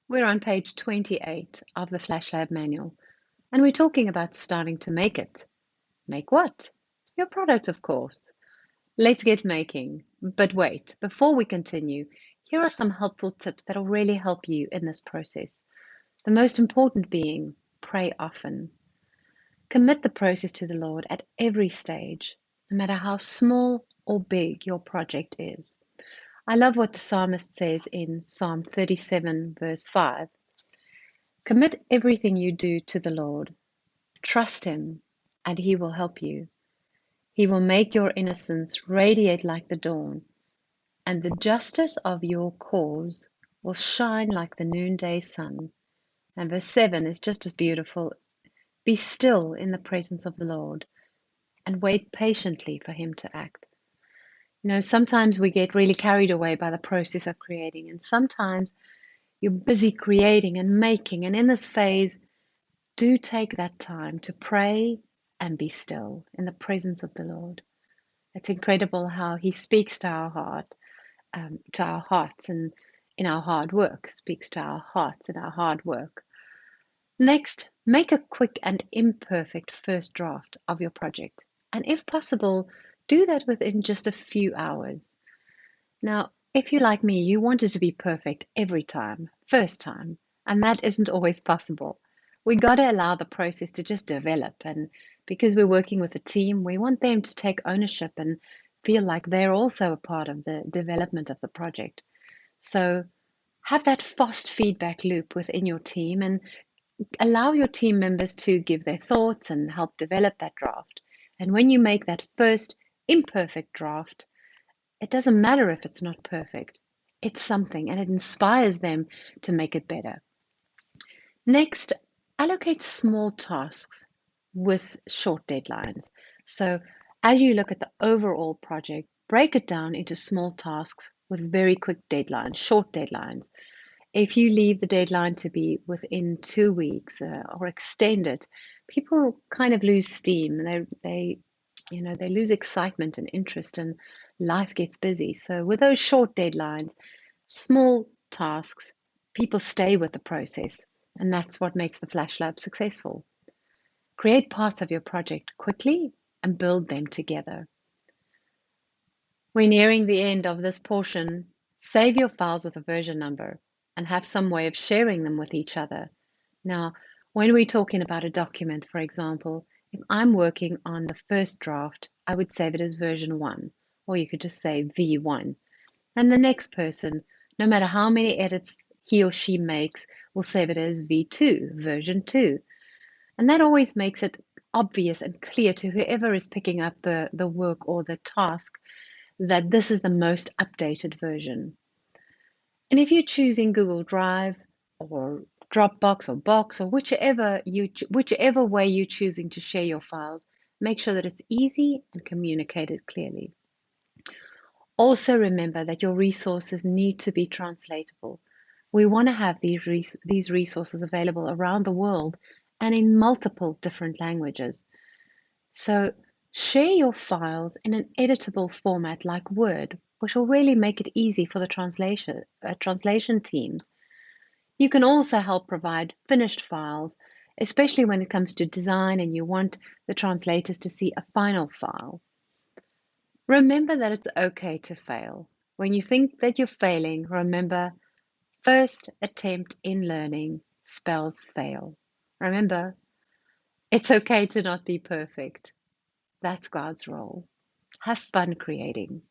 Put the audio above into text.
We're on page 28 of the Flash Lab manual, and we're talking about starting to make it. Make what? Your product, of course. Let's get making. But wait, before we continue, here are some helpful tips that will really help you in this process. The most important being pray often. Commit the process to the Lord at every stage, no matter how small or big your project is. I love what the psalmist says in Psalm 37, verse 5. Commit everything you do to the Lord. Trust Him, and He will help you. He will make your innocence radiate like the dawn, and the justice of your cause will shine like the noonday sun. And verse 7 is just as beautiful. Be still in the presence of the Lord and wait patiently for Him to act. Sometimes we get really carried away by the process of creating, and sometimes you're busy creating and making, and in this phase, do take that time to pray and be still in the presence of the Lord. It's incredible how He speaks to our heart, to our hearts, and in our hard work, speaks to our hearts in our hard work. Next, make a quick and imperfect first draft of your project, and if possible, do that within just a few hours. Now, if you're like me, you want it to be perfect every time, first time, and that isn't always possible. We got to allow the process to just develop, and because we're working with a team, we want them to take ownership and feel like they're also a part of the development of the project. So have that fast feedback loop within your team and allow your team members to give their thoughts and help develop that draft. And when you make that first imperfect draft, it doesn't matter if it's not perfect. It's something and it inspires them to make it better. Next, allocate small tasks with short deadlines. So as you look at the overall project, break it down into small tasks with very quick deadlines, short deadlines. If you leave the deadline to be within 2 weeks or extend it, people kind of lose steam. They lose excitement and interest, and life gets busy. So with those short deadlines, small tasks, people stay with the process, and that's what makes the Flash Lab successful. Create parts of your project quickly and build them together. We're nearing the end of this portion. Save your files with a version number and have some way of sharing them with each other. Now, when we're talking about a document, for example, if I'm working on the first draft, I would save it as version 1, or you could just say V1. And the next person, no matter how many edits he or she makes, will save it as V2, version 2. And that always makes it obvious and clear to whoever is picking up the work or the task that this is the most updated version. And if you're choosing Google Drive or Dropbox or Box or whichever way you're choosing to share your files, make sure that it's easy and communicated clearly. Also remember that your resources need to be translatable. We want to have these resources available around the world and in multiple different languages. So share your files in an editable format like Word, which will really make it easy for the translation teams. You can also help provide finished files, especially when it comes to design and you want the translators to see a final file. Remember that it's okay to fail. When you think that you're failing, remember, first attempt in learning spells fail. Remember, it's okay to not be perfect. That's God's role. Have fun creating.